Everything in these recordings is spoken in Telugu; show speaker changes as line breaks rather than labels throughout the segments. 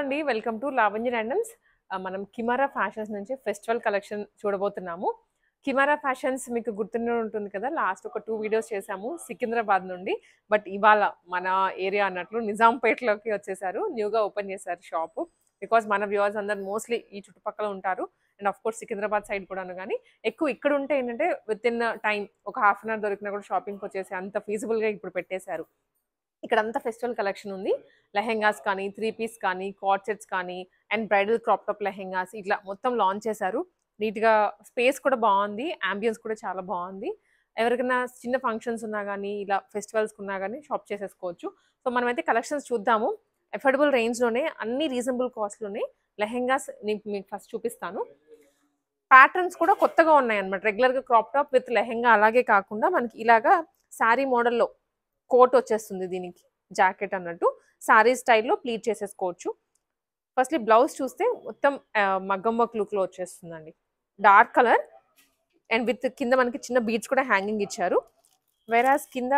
అండి వెల్కమ్ టు లావణ్య ర్యాండమ్స్. మనం కిమారా ఫ్యాషన్స్ నుంచి ఫెస్టివల్ కలెక్షన్ చూడబోతున్నాము. కిమారా ఫ్యాషన్స్ మీకు గుర్తుండే ఉంటుంది కదా, లాస్ట్ ఒక 2 వీడియోస్ చేశాము సికింద్రాబాద్ నుండి. బట్ ఇవాళ మన ఏరియా అన్నట్లు నిజాంపేటలోకి వచ్చేసారు, న్యూగా ఓపెన్ చేశారు షాపు. బికాజ్ మన వ్యూవర్స్ అందరు మోస్ట్లీ ఈ చుట్టుపక్కల ఉంటారు and of course Secunderabad side కూడాను. కానీ ఎక్కువ ఇక్కడ ఉంటే ఏంటంటే విత్ ఇన్ టైం ఒక హాఫ్ అన్ అవర్ దొరికినా కూడా షాపింగ్కి వచ్చేసి అంత ఫీజిబుల్గా ఇప్పుడు పెట్టేశారు. ఇక్కడ అంతా ఫెస్టివల్ కలెక్షన్ ఉంది. లెహెంగాస్ కానీ, 3 పీస్ కానీ, కార్డ్ సెట్స్ కానీ and bridal crop top lehengas ఇట్లా మొత్తం లాంచ్ చేశారు. నీట్గా స్పేస్ కూడా బాగుంది, అంబియన్స్ కూడా చాలా బాగుంది. ఎవరికైనా చిన్న ఫంక్షన్స్ ఉన్నా కానీ ఇలా ఫెస్టివల్స్కి ఉన్నా కానీ షాప్ చేసేసుకోవచ్చు. సో మనమైతే కలెక్షన్స్ చూద్దాము. అఫోర్డబుల్ రేంజ్లోనే అన్ని రీజనబుల్ కాస్ట్లోనే లెహెంగాస్ నేను మీకు ఫస్ట్ చూపిస్తాను. ప్యాటర్న్స్ కూడా కొత్తగా ఉన్నాయి అనమాట. రెగ్యులర్గా క్రాప్ టాప్ విత్ లెహెంగా అలాగే కాకుండా మనకి ఇలాగా శారీ మోడల్లో కోట్ వచ్చేస్తుంది, దీనికి జాకెట్ అన్నట్టు శారీ స్టైల్లో ప్లీట్ చేసేసుకోవచ్చు. ఫస్ట్లీ బ్లౌజ్ చూస్తే మొత్తం మగ్గం వర్క్ లుక్లో వచ్చేస్తుందండి, డార్క్ కలర్ అండ్ విత్ కింద మనకి చిన్న బీడ్స్ కూడా హ్యాంగింగ్ ఇచ్చారు. వెరాస్ కింద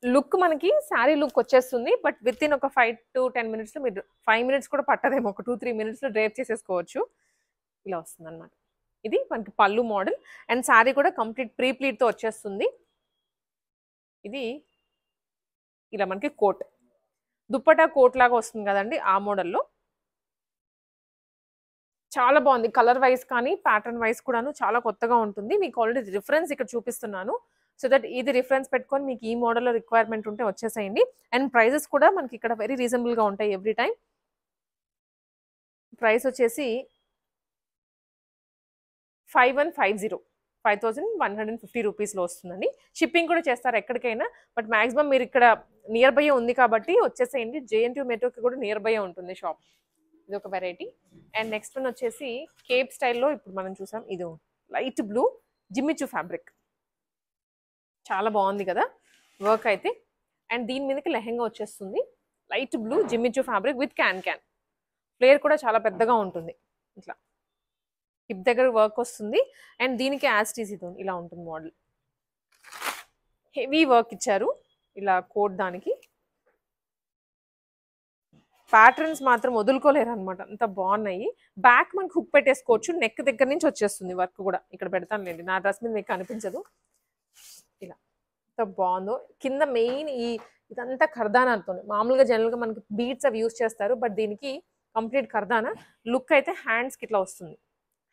లుక్ మనకి శారీ లుక్ వచ్చేస్తుంది. బట్ విత్ ఇన్ ఒక 5 to 10 మినిట్స్లో మీరు 5 మినిట్స్ కూడా పట్టదేమో, ఒక 2-3 మినిట్స్లో డ్రైప్ చేసేసుకోవచ్చు. ఇలా వస్తుంది అనమాట. ఇది మనకి పళ్ళు మోడల్ అండ్ శారీ కూడా కంప్లీట్ ప్రీ ప్లీట్తో వచ్చేస్తుంది. ఇది ఇలా మనకి కోట్, దుప్పటా కోట్ లాగా వస్తుంది కదండి, ఆ మోడల్లో చాలా బాగుంది. కలర్ వైజ్ కానీ ప్యాటర్న్ వైజ్ కూడాను చాలా కొత్తగా ఉంటుంది. మీకు ఆల్రెడీ రిఫరెన్స్ ఇక్కడ చూపిస్తున్నాను, సో దట్ ఇది రిఫరెన్స్ పెట్టుకొని మీకు ఈ మోడల్లో రిక్వైర్మెంట్ ఉంటే వచ్చేసేయండి. అండ్ ప్రైజెస్ కూడా మనకి ఇక్కడ వెరీ రీజనబుల్గా ఉంటాయి ఎవ్రీ టైం. ప్రైస్ వచ్చేసి 5150 రూపీస్లో వస్తుందండి. షిప్పింగ్ కూడా చేస్తారు ఎక్కడికైనా, బట్ మ్యాక్సిమం మీరు ఇక్కడ నియర్ బై ఉంది కాబట్టి వచ్చేసేయండి. JNTU మెట్రోకి కూడా నియర్ బై ఉంటుంది షాప్. ఇది ఒక వెరైటీ. అండ్ నెక్స్ట్ వన్ వచ్చేసి కేప్ స్టైల్లో ఇప్పుడు మనం చూసాం. ఇది లైట్ బ్లూ జిమ్మిచూ ఫ్యాబ్రిక్, చాలా బాగుంది కదా వర్క్ అయితే. అండ్ దీని మీదకి లెహెంగా వచ్చేస్తుంది, light blue Jimmy Choo fabric with can flare కూడా చాలా పెద్దగా ఉంటుంది. ఇట్లా హిప్ దగ్గర వర్క్ వస్తుంది అండ్ దీనికి యాస్టీస్ ఇది ఇలా ఉంటుంది మోడల్. హెవీ వర్క్ ఇచ్చారు ఇలా కోట్, దానికి ప్యాటర్న్స్ మాత్రం వదులుకోలేరు అనమాట, అంత బాగున్నాయి. బ్యాక్ మనకి హుక్ పెట్టేసుకోవచ్చు, నెక్ దగ్గర నుంచి వచ్చేస్తుంది వర్క్ కూడా. ఇక్కడ పెడతానులేండి, నా డ్రెస్ మీద మీకు కనిపించదు. ఇలా ఎంత బాగుందో. కింద మెయిన్ ఇదంతా కర్దానాతో, మామూలుగా జనరల్గా మనకి బీడ్స్ అవి యూజ్ చేస్తారు, బట్ దీనికి కంప్లీట్ కర్దానా. లుక్ అయితే హ్యాండ్స్కి ఇట్లా వస్తుంది,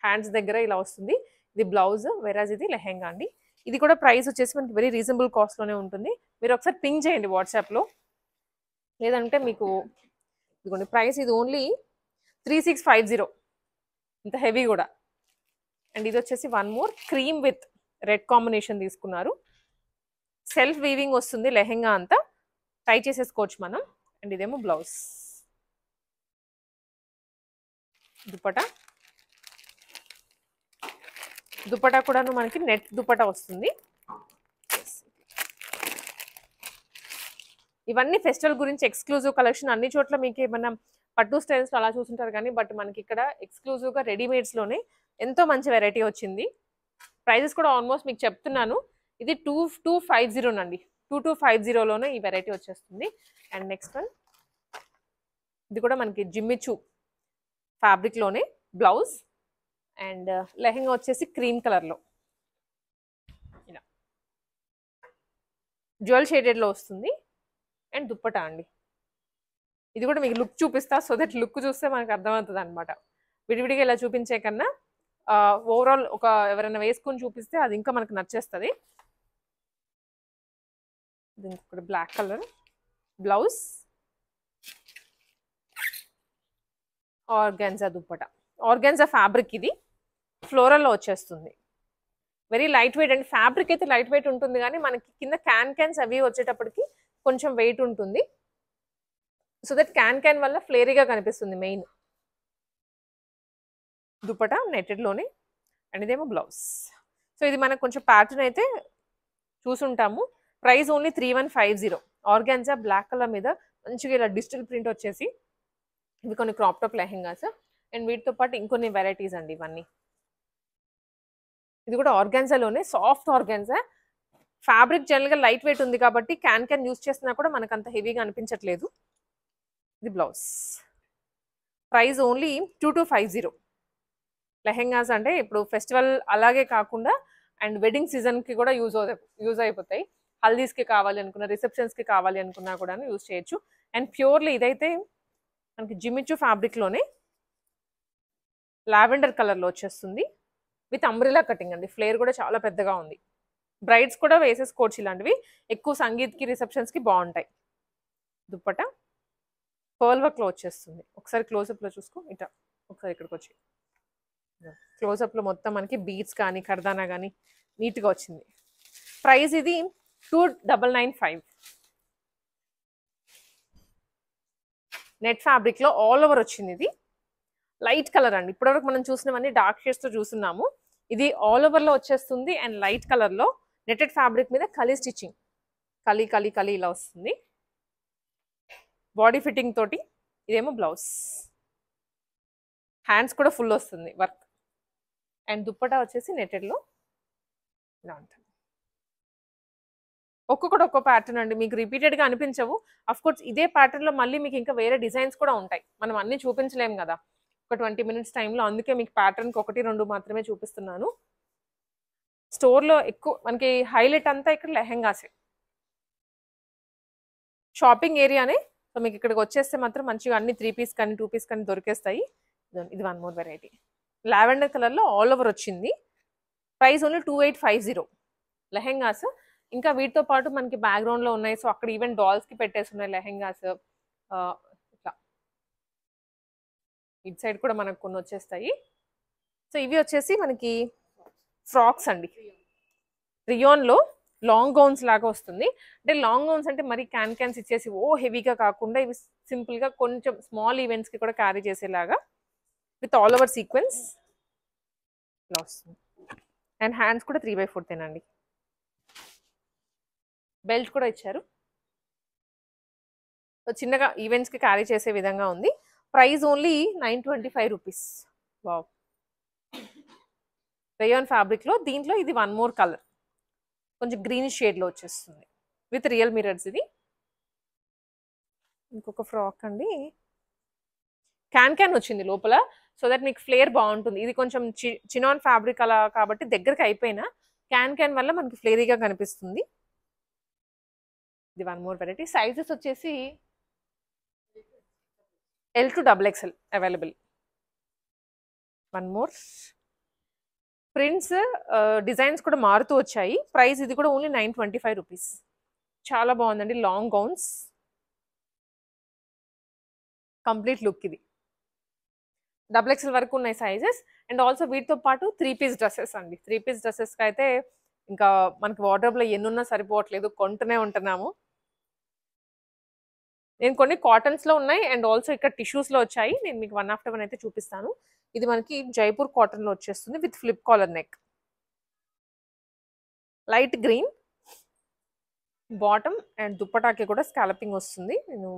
హ్యాండ్స్ దగ్గర ఇలా వస్తుంది. ఇది బ్లౌజ్, వెరాజ్ ఇది లెహెంగా అండి. ఇది కూడా ప్రైస్ వచ్చేసి మనకి వెరీ రీజనబుల్ కాస్ట్లోనే ఉంటుంది. మీరు ఒకసారి పింక్ చేయండి వాట్సాప్లో, లేదంటే మీకు ఇదిగోండి ప్రైస్. ఇది ఓన్లీ 3650, ఇంత హెవీ కూడా. అండ్ ఇది వచ్చేసి one more cream with red combination తీసుకున్నారు. సెల్ఫ్ వీవింగ్ వస్తుంది లెహెంగా అంతా, ట్రై చేసేసుకోవచ్చు మనం. అండ్ ఇదేమో బ్లౌజ్. దుపట్టా కూడాను మనకి నెట్ దుపట్టా వస్తుంది. ఇవన్నీ ఫెస్టివల్ గురించి ఎక్స్క్లూజివ్ కలెక్షన్. అన్ని చోట్ల మీకు ఏమన్నా పట్టు స్టైల్స్ అలా చూసుంటారు కానీ, బట్ మనకి ఇక్కడ ఎక్స్క్లూజివ్గా రెడీమేడ్స్లోనే ఎంతో మంచి వెరైటీ వచ్చింది. ప్రైజెస్ కూడా ఆల్మోస్ట్ మీకు చెప్తున్నాను. ఇది 2250 అండి, 2250లోనే ఈ వెరైటీ వచ్చేస్తుంది. అండ్ నెక్స్ట్ వన్, ఇది కూడా మనకి జిమ్మిచూ ఫ్యాబ్రిక్లోనే బ్లౌజ్ అండ్ లెహెంగా వచ్చేసి క్రీమ్ కలర్లో ఇలా జ్యువెల్ షేడెడ్లో వస్తుంది. అండ్ దుప్పటా అండి, ఇది కూడా మీకు లుక్ చూపిస్తా, సో దట్ లుక్ చూస్తే మనకు అర్థమవుతుంది అనమాట. విడివిడిగా ఇలా చూపించే కన్నా ఓవరాల్ ఒక ఎవరైనా వేసుకొని చూపిస్తే అది ఇంకా మనకు నచ్చేస్తుంది. దీనికి కూడా black colour blouse, organza dupatta, organza fabric, ఇది ఫ్లోరల్లో వచ్చేస్తుంది. Very light weight and fabric అయితే లైట్ వెయిట్ ఉంటుంది, కానీ మనకి కింద క్యాన్స్ అవి వచ్చేటప్పటికి కొంచెం వెయిట్ ఉంటుంది, సో దట్ క్యాన్ వల్ల ఫ్లేరీగా కనిపిస్తుంది మెయిన్. దుపట్టా నెట్టెడ్లోనే అండ్ ఇదేమో బ్లౌజ్. సో ఇది మనకు కొంచెం ప్యాటర్న్ అయితే చూసుంటాము. Price only 3150. Organza black colour మీద మంచిగా ఇలా డిజిటల్ ప్రింట్ వచ్చేసి ఇవి కొన్ని క్రాప్ టాప్ లెహెంగాస్ అండ్ వీటితో పాటు ఇంకొన్ని వెరైటీస్ అండి ఇవన్నీ. ఇది కూడా ఆర్గాన్జాలోనే సాఫ్ట్ ఆర్గాన్జా ఫ్యాబ్రిక్, జనరల్గా లైట్ వెయిట్ ఉంది కాబట్టి క్యాన్ యూజ్ చేసినా కూడా మనకు అంత హెవీగా అనిపించట్లేదు. ఇది బ్లౌజ్. Price only 2250. లెహెంగాస్ అంటే ఇప్పుడు ఫెస్టివల్ అలాగే కాకుండా అండ్ వెడ్డింగ్ సీజన్కి కూడా యూజ్ అయిపోతాయి. హల్దీస్కి కావాలి అనుకున్నా, రిసెప్షన్స్కి కావాలి అనుకున్నా కూడా యూజ్ చేయొచ్చు. అండ్ ప్యూర్లీ ఇదైతే మనకి జిమిచు ఫ్యాబ్రిక్లోనే లావెండర్ కలర్లో వచ్చేస్తుంది విత్ అంబ్రిలా కటింగ్ అండి. ఫ్లేర్ కూడా చాలా పెద్దగా ఉంది. బ్రైడ్స్ కూడా వేసేసుకోవచ్చు ఇలాంటివి. ఎక్కువ సంగీత్కి రిసెప్షన్స్కి బాగుంటాయి. దుప్పట పర్ల్ వర్క్లో వచ్చేస్తుంది. ఒకసారి క్లోజప్లో చూసుకో. ఇట ఒకసారి ఇక్కడికి వచ్చి క్లోజప్లో మొత్తం మనకి బీడ్స్ కానీ కర్దానా కానీ నీట్గా వచ్చింది. ప్రైస్ ఇది 2995. నెట్ ఫ్యాబ్రిక్లో ఆల్ ఓవర్ వచ్చింది. ఇది లైట్ కలర్ అండి. ఇప్పటివరకు మనం చూసినవన్నీ డార్క్ షేడ్స్తో చూస్తున్నాము. ఇది ఆల్ ఓవర్లో వచ్చేస్తుంది అండ్ లైట్ కలర్లో నెటెడ్ ఫ్యాబ్రిక్ మీద కలీ స్టిచ్చింగ్, కలీ ఇలా వస్తుంది. బాడీ ఫిట్టింగ్ తోటి. ఇదేమో బ్లౌజ్. హ్యాండ్స్ కూడా ఫుల్ వస్తుంది వర్క్. అండ్ దుప్పటా వచ్చేసి నెటెడ్లో ఇలా ఉంటుంది. ఒక్కొక్కటి ఒక్కో ప్యాటర్న్ అండి. మీకు రిపీటెడ్గా అనిపించవు. అఫ్కోర్స్ ఇదే ప్యాటర్న్లో మళ్ళీ మీకు ఇంకా వేరే డిజైన్స్ కూడా ఉంటాయి. మనం అన్నీ చూపించలేము కదా ఒక 20 minutes టైంలో. అందుకే మీకు ప్యాటర్న్కి 1-2 మాత్రమే చూపిస్తున్నాను. స్టోర్లో ఎక్కువ మనకి హైలైట్ అంతా ఇక్కడ లెహెంగాసే. షాపింగ్ ఏరియానే. సో మీకు ఇక్కడికి వచ్చేస్తే మాత్రం మంచిగా అన్ని 3 piece కానీ 2 piece కానీ దొరికేస్తాయి. ఇది వన్ మోర్ వెరైటీ. లావెండర్ కలర్లో ఆల్ ఓవర్ వచ్చింది. Price only 2850 lehengas. ఇంకా వీటితో పాటు మనకి బ్యాక్గ్రౌండ్లో ఉన్నాయి. సో అక్కడ ఈవెన్ డాల్స్కి పెట్టేసి ఉన్నాయి లెహెంగాస్. ఇట్లా ఇటు సైడ్ కూడా మనకు కొన్ని వచ్చేస్తాయి. సో ఇవి వచ్చేసి మనకి ఫ్రాక్స్ అండి. రియోన్లో లాంగ్ గౌన్స్ లాగా వస్తుంది. అంటే లాంగ్ గౌన్స్ అంటే మరి క్యాన్స్ ఇచ్చేసి హెవీగా కాకుండా ఇవి సింపుల్గా కొంచెం స్మాల్ ఈవెంట్స్కి కూడా క్యారీ చేసేలాగా విత్ ఆల్ ఓవర్ సీక్వెన్స్ ఇలా వస్తుంది. అండ్ హ్యాండ్స్ కూడా 3/4 తేనండి. బెల్ట్ కూడా ఇచ్చారు. చిన్నగా ఈవెంట్స్కి క్యారీ చేసే విధంగా ఉంది. Price only 925 rupees. Wow. Rayon ఫ్యాబ్రిక్లో దీంట్లో ఇది వన్ మోర్ కలర్, కొంచెం గ్రీన్ షేడ్లో వచ్చేస్తుంది విత్ రియల్ మిరర్స్. ఇది ఇంకొక ఫ్రాక్ అండి. క్యాన్ వచ్చింది లోపల, సో దట్ మీకు ఫ్లేర్ బాగుంటుంది. ఇది కొంచెం చినాన్ ఫ్యాబ్రిక్ అలా కాబట్టి దగ్గరికి అయిపోయినా క్యాన్ వల్ల మనకి ఫ్లేరీగా కనిపిస్తుంది. ఇది వన్ మోర్ వెరైటీ. సైజెస్ వచ్చేసి L to XXL available. One more. Prints designs కూడా మారుతూ వచ్చాయి. ప్రైస్ ఇది కూడా ఓన్లీ 925 రూపీస్. చాలా బాగుందండి. Long gowns complete look. ఇది XXL వరకు ఉన్నాయి సైజెస్. అండ్ ఆల్సో వీటితో పాటు 3 piece డ్రెస్సెస్ అండి. 3 piece డ్రెస్సెస్కి అయితే ఇంకా మనకి వార్డ్రోబ్లో ఎన్నున్నా సరిపోవట్లేదు, కొంటూనే ఉంటున్నాము. నేను కొన్ని కాటన్స్లో ఉన్నాయి అండ్ ఆల్సో ఇక్కడ టిష్యూస్లో వచ్చాయి. నేను మీకు వన్ ఆఫ్టర్ వన్ అయితే చూపిస్తాను. ఇది మనకి జైపూర్ కాటన్లో వచ్చేస్తుంది with flip collar neck. Light green bottom and దుప్పటాకి కూడా స్కాలపింగ్ వస్తుంది. నేను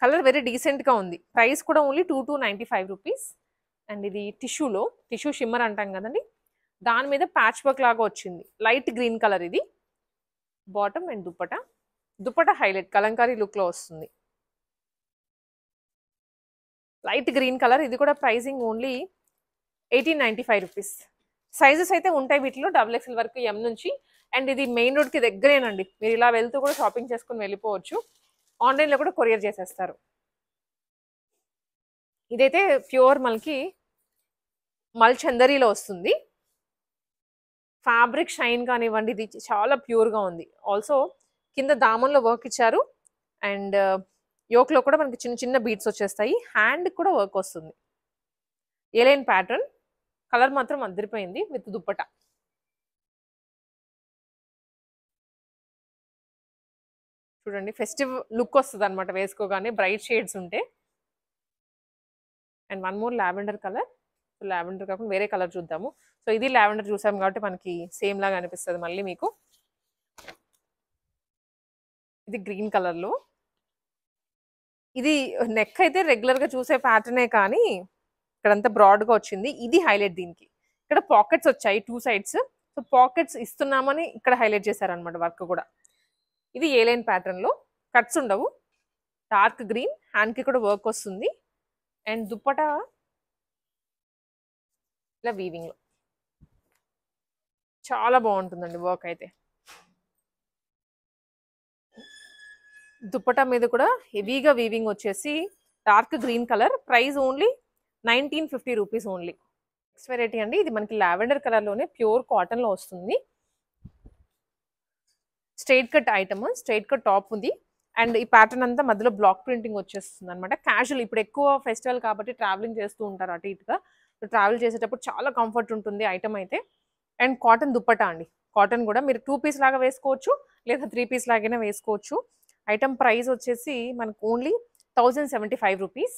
కలర్ వెరీ డీసెంట్గా ఉంది. ప్రైస్ కూడా ఓన్లీ 2295 రూపీస్. అండ్ ఇది టిష్యూ షిమ్మర్ అంటాం కదండి, దాని మీద ప్యాచ్ వర్క్ లాగా వచ్చింది. లైట్ గ్రీన్ కలర్ ఇది. Bottom and dupatta highlight Kalamkari లుక్లో వస్తుంది. Light green colour. ఇది కూడా ప్రైసింగ్ ఓన్లీ 1895 రూపీస్. సైజెస్ అయితే ఉంటాయి వీటిలో XXL వరకు, M నుంచి. అండ్ ఇది మెయిన్ రోడ్కి దగ్గరేనండి. మీరు ఇలా వెళ్తూ కూడా షాపింగ్ చేసుకుని వెళ్ళిపోవచ్చు. ఆన్లైన్లో కూడా కొరియర్ చేసేస్తారు. ఇదైతే ప్యూర్ మనకి మల్చందరీలో వస్తుంది. ఫ్యాబ్రిక్ షైన్ కానివ్వండి, ఇది చాలా ప్యూర్గా ఉంది. ఆల్సో కింద దామన్లో వర్క్ ఇచ్చారు అండ్ యోక్లో కూడా మనకి చిన్న చిన్న బీట్స్ వచ్చేస్తాయి. హ్యాండ్ కూడా వర్క్ వస్తుంది. A-line pattern. కలర్ మాత్రం అదిరిపోయింది విత్ దుప్పట. చూడండి ఫెస్టివ్ లుక్ వస్తుంది అనమాట వేసుకోగానే, బ్రైట్ షేడ్స్ ఉంటే. And one more lavender colour. Lavender కాకుండా వేరే కలర్ చూద్దాము. సో ఇది లావెండర్ చూసాం కాబట్టి మనకి సేమ్ లాగా అనిపిస్తుంది మళ్ళీ మీకు. ఇది గ్రీన్ కలర్లో. ఇది నెక్ అయితే రెగ్యులర్గా చూసే ప్యాటర్నే కానీ ఇక్కడంతా బ్రాడ్గా వచ్చింది. ఇది హైలైట్ దీనికి. ఇక్కడ పాకెట్స్ వచ్చాయి 2 sides. సో పాకెట్స్ ఇస్తున్నామని ఇక్కడ హైలైట్ చేశారనమాట వర్క్ కూడా. ఇది ఏ లైన్ ప్యాటర్న్లో కట్స్ ఉండవు, డార్క్ గ్రీన్, హ్యాండ్కి కూడా వర్క్ వస్తుంది. అండ్ దుప్పటా ఇలా వీవింగ్లో చాలా బాగుంటుందండి వర్క్ అయితే. దుప్పటా మీద కూడా హెవీగా వీవింగ్ వచ్చేసి dark green colour. Price only 1950 rupees only. Next variety అండి, ఇది మనకి లావెండర్ కలర్లోనే ప్యూర్ కాటన్లో వస్తుంది. Straight cut item, straight cut top ఉంది. అండ్ ఈ ప్యాటర్న్ అంతా మధ్యలో బ్లాక్ ప్రింటింగ్ వచ్చేస్తుంది అనమాట. క్యాజువల్, ఇప్పుడు ఎక్కువ ఫెస్టివల్ కాబట్టి ట్రావెలింగ్ చేస్తూ ఉంటారు అటు ఇటుగా. ట్రావెల్ చేసేటప్పుడు చాలా కంఫర్ట్ ఉంటుంది ఐటమ్ అయితే. అండ్ కాటన్ దుప్పటా అండి, కాటన్ కూడా మీరు 2 పీస్ లాగా వేసుకోవచ్చు, లేదా 3 పీస్ లాగానే వేసుకోవచ్చు. ఐటమ్ ప్రైస్ వచ్చేసి మనకు ఓన్లీ 1075 రూపీస్.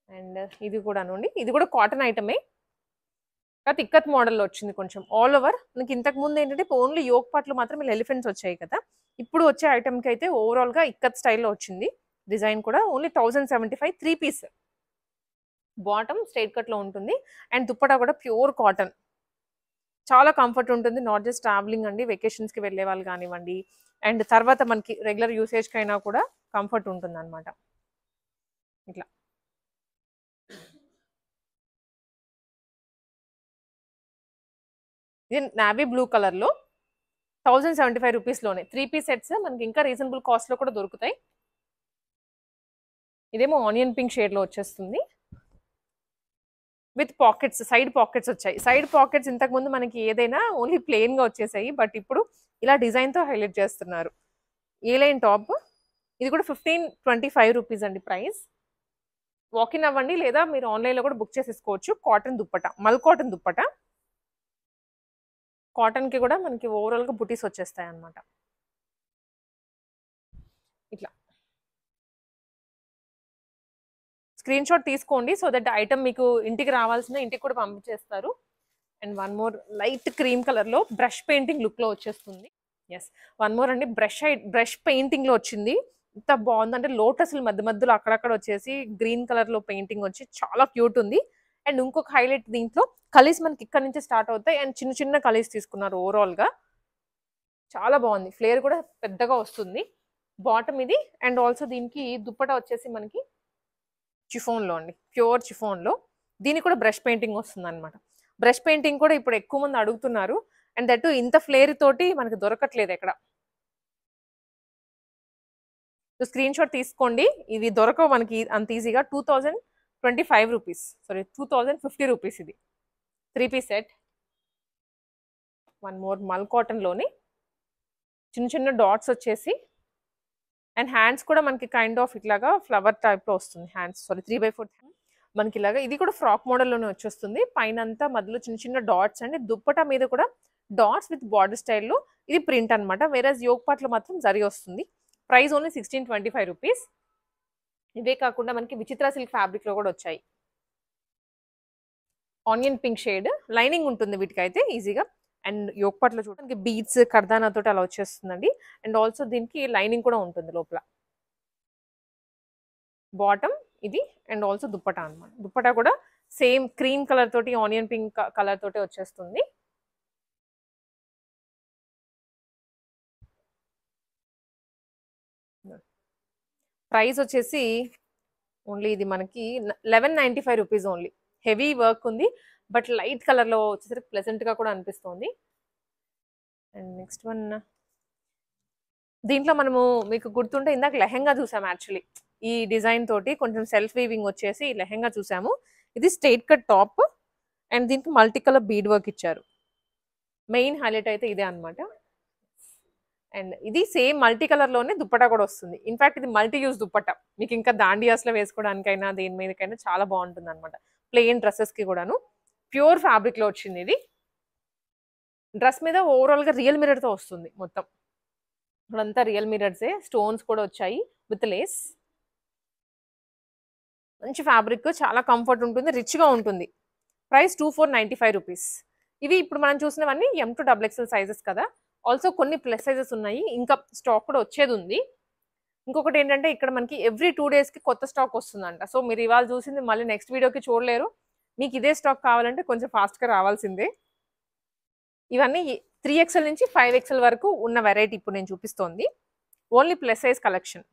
అండ్ ఇది కూడానండి, ఇది కూడా కాటన్ ఐటమే, కాకపోతే ఇక్కత్ మోడల్లో వచ్చింది కొంచెం. ఆల్ ఓవర్ మనకి ఇంతకు ముందు ఏంటంటే ఓన్లీ యోక్ పార్ట్లు మాత్రం ఇలా ఎలిఫెంట్స్ వచ్చాయి కదా, ఇప్పుడు వచ్చే ఐటమ్కి అయితే ఓవరాల్గా ఇక్కత్ స్టైల్లో వచ్చింది. డిజైన్ కూడా ఓన్లీ 1075, 3 పీస్. బాటమ్ స్ట్రైట్ కట్లో ఉంటుంది. అండ్ దుప్పటా కూడా ప్యూర్ కాటన్, చాలా కంఫర్ట్ ఉంటుంది. నాట్ జస్ట్ ట్రావెలింగ్ అండి, వెకేషన్స్కి వెళ్ళే వాళ్ళు కానివ్వండి, అండ్ తర్వాత మనకి రెగ్యులర్ యూసేజ్కి అయినా కూడా కంఫర్ట్ ఉంటుంది అనమాట. ఇట్లా ఇది నావీ బ్లూ కలర్లో 1075 రూపీస్లోనే 3 పీస్ సెట్స్ మనకి ఇంకా రీజనబుల్ కాస్ట్లో కూడా దొరుకుతాయి. ఇదేమో ఆనియన్ పింక్ షేడ్లో వచ్చేస్తుంది విత్ పాకెట్స్, సైడ్ పాకెట్స్ వచ్చాయి. సైడ్ పాకెట్స్ ఇంతకుముందు మనకి ఏదైనా ఓన్లీ ప్లెయిన్గా వచ్చేసాయి, బట్ ఇప్పుడు ఇలా డిజైన్తో హైలైట్ చేస్తున్నారు. ఏ లైన్ టాప్, ఇది కూడా 1525 రూపీస్ అండి ప్రైస్. వాకిన్ అవ్వండి, లేదా మీరు ఆన్లైన్లో కూడా బుక్ చేసేసుకోవచ్చు. కాటన్ దుప్పట, మల్ కాటన్ దుప్పట. కాటన్కి కూడా మనకి ఓవరాల్గా బుటీస్ వచ్చేస్తాయి అన్నమాట. ఇట్లా స్క్రీన్ షాట్ తీసుకోండి, సో దట్ ఐటమ్ మీకు ఇంటికి రావాల్సిన ఇంటికి కూడా పంపించేస్తారు. And one more light cream కలర్లో బ్రష్ పెయింటింగ్ లుక్లో వచ్చేస్తుంది. ఎస్, వన్ మోర్ అండి, బ్రష్ పెయింటింగ్లో వచ్చింది. ఇంత బాగుంది అంటే లోటస్లు మధ్య మధ్యలో అక్కడక్కడ వచ్చేసి గ్రీన్ కలర్లో పెయింటింగ్ వచ్చి చాలా క్యూట్ ఉంది. అండ్ ఇంకొక హైలైట్, దీంట్లో కలీస్ మనకి ఇక్కడ నుంచి స్టార్ట్ అవుతాయి. అండ్ చిన్న చిన్న కలీస్ తీసుకున్నారు ఓవరాల్గా, చాలా బాగుంది. ఫ్లేర్ కూడా పెద్దగా వస్తుంది. బాటమ్ ఇది. అండ్ ఆల్సో దీనికి దుప్పటా వచ్చేసి మనకి చిఫోన్లో అండి, ప్యూర్ చిఫోన్లో. దీనికి కూడా బ్రష్ పెయింటింగ్ వస్తుంది అనమాట. బ్రష్ పెయింటింగ్ కూడా ఇప్పుడు ఎక్కువ మంది అడుగుతున్నారు. అండ్ దట్ ఇంత ఫ్లేర్ తోటి మనకి దొరకట్లేదు ఎక్కడ. సో స్క్రీన్ షాట్ తీసుకోండి, ఇది దొరకవు మనకి అంత ఈజీగా. 2025 రూపీస్, సారీ 2050 రూపీస్. ఇది 3 పీస్ సెట్. వన్ మోర్ మల్ కాటన్లోని చిన్న చిన్న డాట్స్ వచ్చేసి, అండ్ హ్యాండ్స్ కూడా మనకి కైండ్ ఆఫ్ ఇట్లాగా ఫ్లవర్ టైప్లో వస్తుంది హ్యాండ్స్. సారీ 3/4 మనకి ఇలాగా. ఇది కూడా ఫ్రాక్ మోడల్లోనే వచ్చేస్తుంది. పైన అంతా మధ్యలో చిన్న చిన్న డాట్స్ అండి. దుప్పటా మీద కూడా డాట్స్ విత్ బార్డర్ స్టైల్లో ఇది ప్రింట్ అనమాట. వేరేజ్ యోగ్ పార్ట్లో మాత్రం జరీ వస్తుంది. Price only 1625 rupees. ఇవే కాకుండా మనకి విచిత్ర సిల్క్ ఫ్యాబ్రిక్లో కూడా వచ్చాయి. ఆనియన్ పింక్ షేడ్, లైనింగ్ ఉంటుంది వీటికైతే ఈజీగా. అండ్ యోగ్ పార్ట్లో చూడడానికి బీడ్స్ కర్దానాతో అలా వచ్చేస్తుందండి. అండ్ ఆల్సో దీనికి లైనింగ్ కూడా ఉంటుంది లోపల. బాటమ్ ఇది. అండ్ ఆల్సో దుప్పటా అనమాట. దుప్పటా కూడా సేమ్ క్రీమ్ కలర్ తోటి ఆనియన్ పింక్ కలర్ తోటి వచ్చేస్తుంది. ప్రైస్ వచ్చేసి ఓన్లీ ఇది మనకి 1195 రూపీస్ ఓన్లీ. హెవీ వర్క్ ఉంది, బట్ లైట్ కలర్లో వచ్చేసరికి ప్లెజెంట్గా కూడా అనిపిస్తుంది. అండ్ నెక్స్ట్ వన్, దీంట్లో మనము మీకు గుర్తుంటే ఇందాక లెహెంగా చూసాము. యాక్చువల్లీ ఈ డిజైన్ తోటి కొంచెం సెల్ఫ్ వీవింగ్ వచ్చేసి లెహెంగా చూసాము. ఇది స్ట్రైట్ కట్ టాప్, అండ్ దీనికి మల్టీ కలర్ బీడ్ వర్క్ ఇచ్చారు. మెయిన్ హైలైట్ అయితే ఇదే అనమాట. అండ్ ఇది సేమ్ మల్టీ కలర్లోనే దుప్పటా కూడా వస్తుంది. ఇన్ఫాక్ట్ ఇది మల్టీ యూజ్ దుప్పటా, మీకు ఇంకా దాండియాస్లో వేసుకోవడానికైనా దేని మీదకైనా చాలా బాగుంటుంది అనమాట. ప్లెయిన్ డ్రెస్సెస్కి కూడాను ప్యూర్ ఫ్యాబ్రిక్లో వచ్చింది ఇది. డ్రెస్ మీద ఓవరాల్గా రియల్ మిరర్తో వస్తుంది మొత్తం. ఇప్పుడంతా రియల్ మిరర్సే, స్టోన్స్ కూడా వచ్చాయి విత్ లేస్. మంచి ఫ్యాబ్రిక్, చాలా కంఫర్ట్ ఉంటుంది, రిచ్గా ఉంటుంది. Price 2495 rupees. ఇవి ఇప్పుడు మనం చూసినవన్నీ M to XXL సైజెస్ కదా. ఆల్సో కొన్ని ప్లస్ సైజెస్ ఉన్నాయి, ఇంకా స్టాక్ కూడా వచ్చేది ఉంది. ఇంకొకటి ఏంటంటే ఇక్కడ మనకి ఎవ్రీ 2 డేస్కి కొత్త స్టాక్ వస్తుందంట. సో మీరు ఇవాళ చూసింది మళ్ళీ నెక్స్ట్ వీడియోకి చూడలేరు. మీకు ఇదే స్టాక్ కావాలంటే కొంచెం ఫాస్ట్గా రావాల్సిందే. ఇవన్నీ 3XL నుంచి 5XL వరకు ఉన్న వెరైటీ ఇప్పుడు నేను చూపిస్తోంది. Only plus size collection.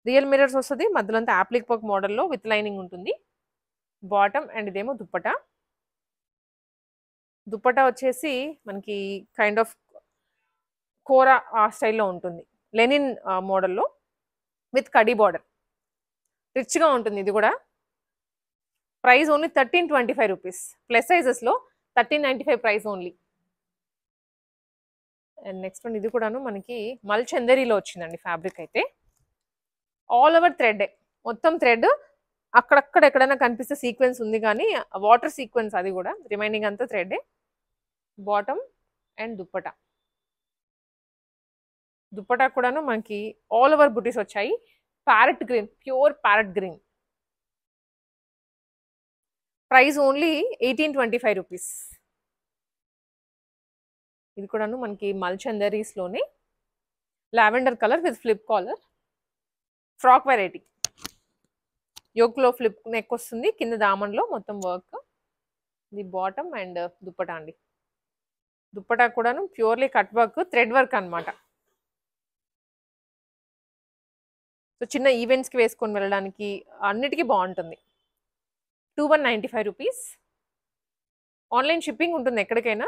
Real mirrors వస్తది. మధ్యలో అంతా యాప్లిక్ వర్క్ మోడల్‌లో విత్ లైనింగ్ ఉంటుంది. బాటమ్ అండ్ ఇదేమో దుప్పటా. దుప్పటా వచ్చేసి మనకి కైండ్ ఆఫ్ కోరా ఆ స్టైల్‌లో ఉంటుంది. లెనిన్ మోడల్‌లో విత్ కడీ బార్డర్. రిచ్‌గా ఉంటుంది ఇది కూడా. Price only 1325 rupees. ప్లస్ సైజెస్‌లో 1395 price only. And next one ఇది కూడాను మనకి మల్ చందేరిలో వచ్చిందండి ఫ్యాబ్రిక్ అయితే. All over thread. మొత్తం థ్రెడ్. అక్కడక్కడ ఎక్కడైనా కనిపిస్తే సీక్వెన్స్ ఉంది కానీ వాటర్ సీక్వెన్స్ అది కూడా. రిమైనింగ్ అంతా thread. Bottom and dupatta. Dupatta కూడాను మనకి ఆల్ ఓవర్ బుటీస్ వచ్చాయి. Parrot green, pure parrot green. Price only 1825 rupees. ఇది కూడాను మనకి మల్ చందరీస్లోనే lavender colour with flip collar. Frock variety. యోక్లో ఫ్లిప్ నెక్ వస్తుంది. కింద దామన్లో మొత్తం వర్క్. ఇది బాటమ్ అండ్ దుప్పటా అండి. దుప్పటా కూడాను purely cut work, thread work అనమాట. సో చిన్న ఈవెంట్స్కి వేసుకొని వెళ్ళడానికి అన్నిటికీ బాగుంటుంది. 2195 రూపీస్. ఆన్లైన్ షిప్పింగ్ ఉంటుంది ఎక్కడికైనా.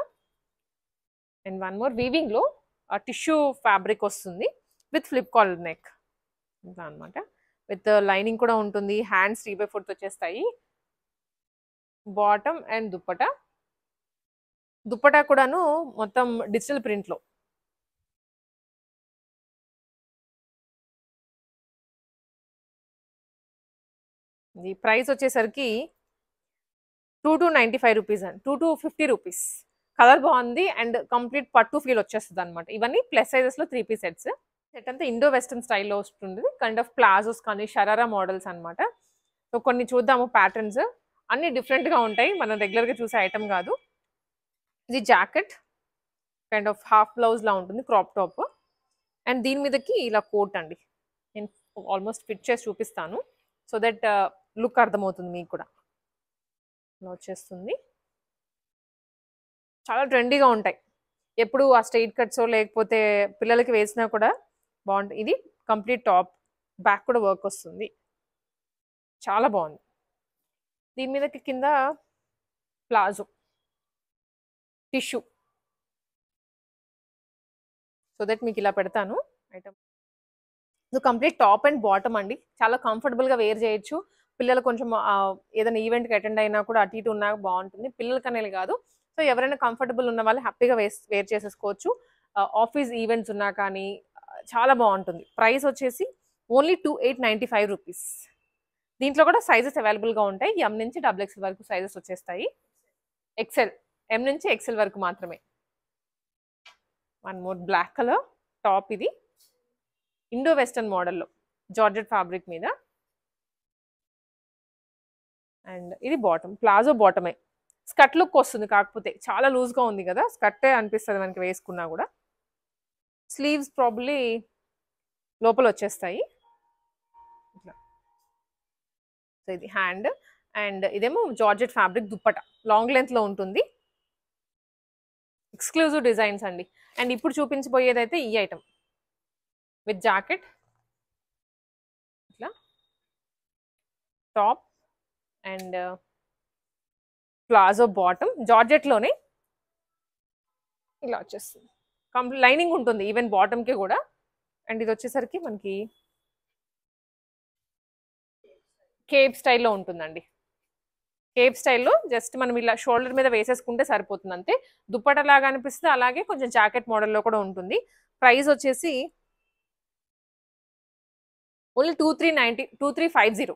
అండ్ వన్ మోర్ వీవింగ్లో టిష్యూ ఫ్యాబ్రిక్ వస్తుంది విత్ ఫ్లిప్ కాలర్ నెక్. ఇట్లా అనమాట. విత్ లైనింగ్ కూడా ఉంటుంది. హ్యాండ్స్ 3/4 వచ్చేస్తాయి. Bottom and dupatta. దుప్పటా కూడాను మొత్తం డిజిటల్ ప్రింట్లో. ఇది ప్రైస్ వచ్చేసరికి 2295 రూపీస్ అండ్ 2250 రూపీస్. కలర్ బాగుంది అండ్ కంప్లీట్ పట్టు ఫీల్ వచ్చేస్తుంది అనమాట. ఇవన్నీ ప్లస్ సైజెస్లో 3 పీస్ సెట్స్. సెట్ అంతా ఇండో వెస్టర్న్ స్టైల్లో వస్తుంది. కైండ్ ఆఫ్ ప్లాజోస్ కానీ షరారా మోడల్స్ అనమాట. సో కొన్ని చూద్దాము ప్యాటర్న్స్. అన్ని డిఫరెంట్గా ఉంటాయి. మనం రెగ్యులర్గా చూసే ఐటమ్ కాదు. ఇది jacket. Kind of half blouse లా ఉంటుంది, క్రాప్ టాప్. అండ్ దీని మీదకి ఇలా కోట్ అండి. నేను ఆల్మోస్ట్ ఫిట్ చేసి చూపిస్తాను సో దట్ లుక్ అర్థమవుతుంది మీకు కూడా. ఇలా వచ్చేస్తుంది. చాలా ట్రెండీగా ఉంటాయి. ఎప్పుడు ఆ స్ట్రైట్ కట్స్ లేకపోతే పిల్లలకి వేసినా కూడా బాగుంటుంది. ఇది కంప్లీట్ టాప్. బ్యాక్ కూడా వర్క్ వస్తుంది. చాలా బాగుంది. దీని మీదకి కింద ప్లాజో టిష్యూ. సో దట్ మీకు ఇలా పెడతాను item. So complete top and bottom అండి. చాలా కంఫర్టబుల్గా వేర్ చేయొచ్చు. పిల్లలు కొంచెం ఏదైనా ఈవెంట్కి అటెండ్ అయినా కూడా అటు ఇటు ఉన్నా బాగుంటుంది. పిల్లలకనేది కాదు. సో ఎవరైనా కంఫర్టబుల్ ఉన్న వాళ్ళు హ్యాపీగా వేర్ చేసేసుకోవచ్చు. ఆఫీస్ ఈవెంట్స్ ఉన్నా కానీ చాలా బాగుంటుంది. ప్రైస్ వచ్చేసి ఓన్లీ 2895 రూపీస్. దీంట్లో కూడా సైజెస్ అవైలబుల్గా ఉంటాయి. ఎం నుంచి XXL వరకు సైజెస్ వచ్చేస్తాయి. ఎక్సెల్, ఎం నుంచి XL వరకు మాత్రమే. One more black colour top. ఇది ఇండో వెస్టర్న్ మోడల్లో జార్జెట్ ఫ్యాబ్రిక్ మీద. అండ్ ఇది బాటమ్. ప్లాజో బాటమే. స్కర్ట్ లుక్ వస్తుంది. కాకపోతే చాలా లూజ్గా ఉంది కదా, స్కర్టే అనిపిస్తుంది మనకి వేసుకున్నా కూడా. స్లీవ్స్ ప్రాబ్లీ లోపల వచ్చేస్తాయి ఇట్లా. సో ఇది హ్యాండ్. అండ్ ఇదేమో జార్జెట్ ఫ్యాబ్రిక్ దుప్పట. లాంగ్ లెంత్లో ఉంటుంది. ఎక్స్క్లూజివ్ డిజైన్స్ అండి. అండ్ ఇప్పుడు చూపించబోయేదైతే ఈ ఐటమ్ విత్ జాకెట్. ఇట్లా టాప్ అండ్ ప్లాజో బాటమ్. జార్జెట్లోనే ఇలా వచ్చేస్తుంది. కంప్లీట్ లైనింగ్ ఉంటుంది ఈవెన్ బాటమ్కి కూడా. అండ్ ఇది వచ్చేసరికి మనకి కేప్ స్టైల్లో ఉంటుందండి. కేప్ స్టైల్లో జస్ట్ మనం ఇలా షోల్డర్ మీద వేసేసుకుంటే సరిపోతుంది అంతే. దుప్పట లాగా అనిపిస్తుంది. అలాగే కొంచెం జాకెట్ మోడల్లో కూడా ఉంటుంది. ప్రైస్ వచ్చేసి ఓన్లీ 2350.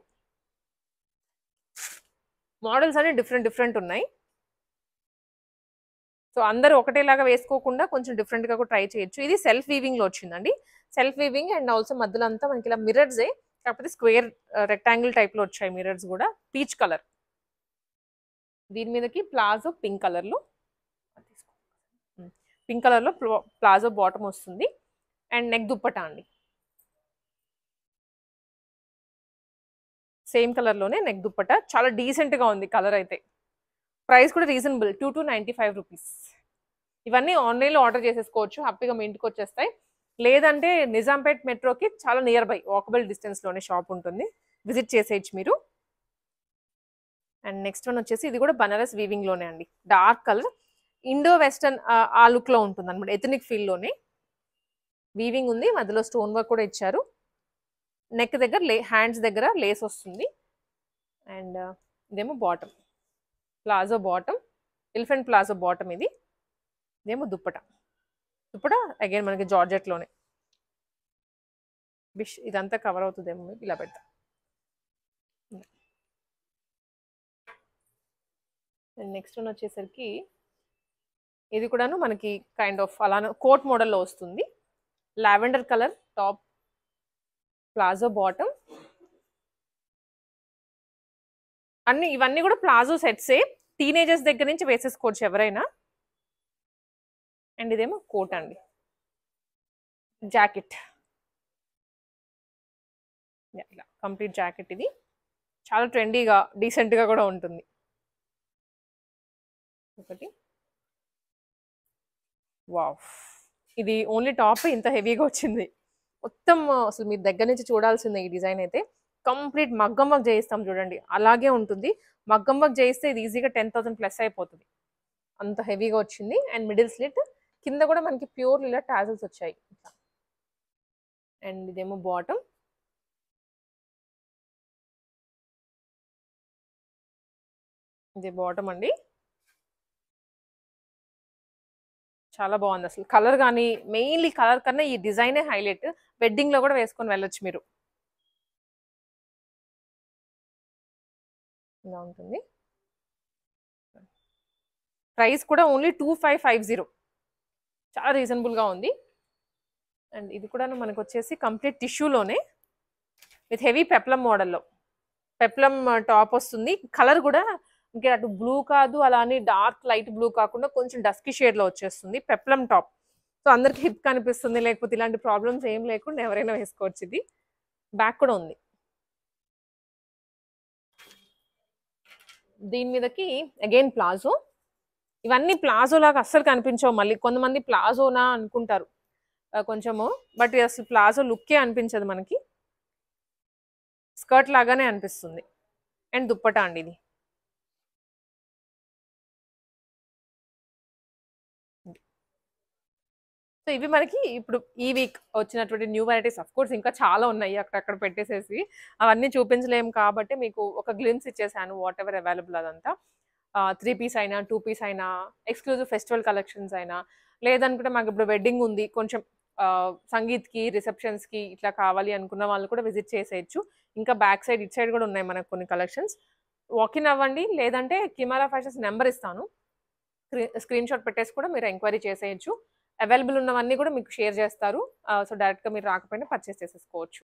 మోడల్స్ అన్ని డిఫరెంట్ ఉన్నాయి. సో అందరూ ఒకటేలాగా వేసుకోకుండా కొంచెం డిఫరెంట్గా కూడా ట్రై చేయొచ్చు. ఇది సెల్ఫ్ వీవింగ్లో వచ్చిందండి. సెల్ఫ్ వీవింగ్ అండ్ ఆల్సో మధ్యలో అంతా మనకి ఇలా మిర్రర్సే, కాకపోతే స్క్వేర్ రెక్టాంగిల్ టైప్లో వచ్చాయి మిర్రర్స్ కూడా. Peach colour. దీని మీదకి ప్లాజో పింక్ కలర్లో ప్లాజో బాటమ్ వస్తుంది. అండ్ నెక్ దుప్పటా అండి. సేమ్ కలర్లోనే నెక్ దుప్పటా. చాలా డీసెంట్గా ఉంది కలర్ అయితే. ప్రైస్ కూడా రీజనబుల్, 2295 రూపీస్. ఇవన్నీ ఆన్లైన్లో ఆర్డర్ చేసేసుకోవచ్చు, హ్యాపీగా మీ ఇంటికి వచ్చేస్తాయి. లేదంటే నిజాంపేట్ మెట్రోకి చాలా నియర్ బై వాకబుల్ డిస్టెన్స్లోనే షాప్ ఉంటుంది, విజిట్ చేసేయచ్చు మీరు. అండ్ నెక్స్ట్ వన్ వచ్చేసి ఇది కూడా బనారస్ వీవింగ్లోనే అండి, డార్క్ కలర్, ఇండో వెస్టర్న్ ఆ లుక్లో ఉంటుంది అనమాట, ఎథనిక్ ఫీల్లోనే వీవింగ్ ఉంది, మధ్యలో స్టోన్ వర్క్ కూడా ఇచ్చారు. నెక్ దగ్గర హ్యాండ్స్ దగ్గర లేస్ వస్తుంది. అండ్ ఇదేమో bottom, palazzo bottom, elephant palazzo bottom ఇది. ఇదేమో దుప్పట, దుప్పట అగైన్ మనకి జార్జెట్లోనే బిష్, ఇదంతా కవర్ అవుతుందేమో, ఇలా పెడతా. అండ్ నెక్స్ట్ వన్ వచ్చేసరికి ఇది కూడాను మనకి కైండ్ ఆఫ్ అలానే కోట్ మోడల్లో వస్తుంది, lavender colour top, palazzo bottom. ఇవన్నీ కూడా ప్లాజో సెట్సే, టీనేజర్స్ దగ్గర నుంచి వేసేసుకోవచ్చు ఎవరైనా. అండ్ ఇదేమో కోట్ అండి, జాకెట్, ఇలా కంప్లీట్ జాకెట్. ఇది చాలా ట్రెండీగా డీసెంట్గా కూడా ఉంటుంది. ఒకటి వావ్, ఇది ఓన్లీ టాప్ ఇంత హెవీగా వచ్చింది, మొత్తం అసలు మీ దగ్గర నుంచి చూడాల్సిందే. ఈ డిజైన్ అయితే కంప్లీట్ మగ్గం వర్క్ చేయిస్తాం చూడండి, అలాగే ఉంటుంది. మగ్గం వర్క్ చేయిస్తే ఇది ఈజీగా 10,000 ప్లస్ అయిపోతుంది, అంత హెవీగా వచ్చింది. అండ్ మిడిల్ స్లిట్, కింద కూడా మనకి ప్యూర్ ఇలా టాజల్స్ వచ్చాయి. అండ్ ఇదేమో బాటమ్, ఇది బాటమ్ అండి, చాలా బాగుంది అసలు. కలర్ కానీ, మెయిన్లీ కలర్ కన్నా ఈ డిజైనే హైలైట్. వెడ్డింగ్లో కూడా వేసుకొని వెళ్ళొచ్చు మీరు, ఇలా ఉంటుంది. ప్రైస్ కూడా ఓన్లీ 2550, చాలా రీజనబుల్గా ఉంది. అండ్ ఇది కూడా మనకు వచ్చేసి కంప్లీట్ టిష్యూలోనే విత్ హెవీ పెప్లం మోడల్లో, పెప్లం టాప్ వస్తుంది. కలర్ కూడా ఇంకా అటు బ్లూ కాదు, అలా అని డార్క్ లైట్ బ్లూ కాకుండా కొంచెం డస్కీ షేడ్లో వచ్చేస్తుంది, పెప్లం టాప్. సో అందరికి హిప్ కనిపిస్తుంది, లేకపోతే ఇలాంటి ప్రాబ్లమ్స్ ఏం లేకుండా ఎవరైనా వేసుకోవచ్చు. ఇది బ్యాక్ కూడా ఉంది. దీని మీదకి అగైన్ ప్లాజో, ఇవన్నీ ప్లాజో లాగా అస్సలు కనిపించవు. మళ్ళీ కొంతమంది ప్లాజోనా అనుకుంటారు కొంచెము, బట్ అసలు ప్లాజో లుక్కే అనిపించదు మనకి, స్కర్ట్ లాగానే అనిపిస్తుంది. అండ్ దుప్పటా అండి ఇది. సో ఇవి మనకి ఇప్పుడు ఈ వీక్ వచ్చినటువంటి న్యూ వెరైటీస్. అఫ్ కోర్స్ ఇంకా చాలా ఉన్నాయి అక్కడక్కడ పెట్టేసేసి, అవన్నీ చూపించలేము కాబట్టి మీకు ఒక గ్లిమ్స్ ఇచ్చేసాను, వాట్ ఎవర్ అవైలబుల్ అదంతా. 3 పీస్ అయినా 2 పీస్ అయినా, ఎక్స్క్లూజివ్ ఫెస్టివల్ కలెక్షన్స్ అయినా, లేదనుకుంటే మాకు ఇప్పుడు వెడ్డింగ్ ఉంది, కొంచెం సంగీత్కి రిసెప్షన్స్కి ఇట్లా కావాలి అనుకున్న వాళ్ళు కూడా విజిట్ చేసేయచ్చు. ఇంకా బ్యాక్ సైడ్ ఇట్ సైడ్ కూడా ఉన్నాయి మనకు కొన్ని కలెక్షన్స్. వాకిన్ అవ్వండి, లేదంటే కిమారా ఫ్యాషన్స్ నెంబర్ ఇస్తాను, స్క్రీన్ షాట్ పెట్టేసి కూడా మీరు ఎంక్వైరీ చేసేయచ్చు. అవైలబుల్ ఉన్నవన్నీ కూడా మీకు షేర్ చేస్తారు. సో డైరెక్ట్గా మీరు రాకపోయినా పర్చేస్ చేసేసుకోవచ్చు.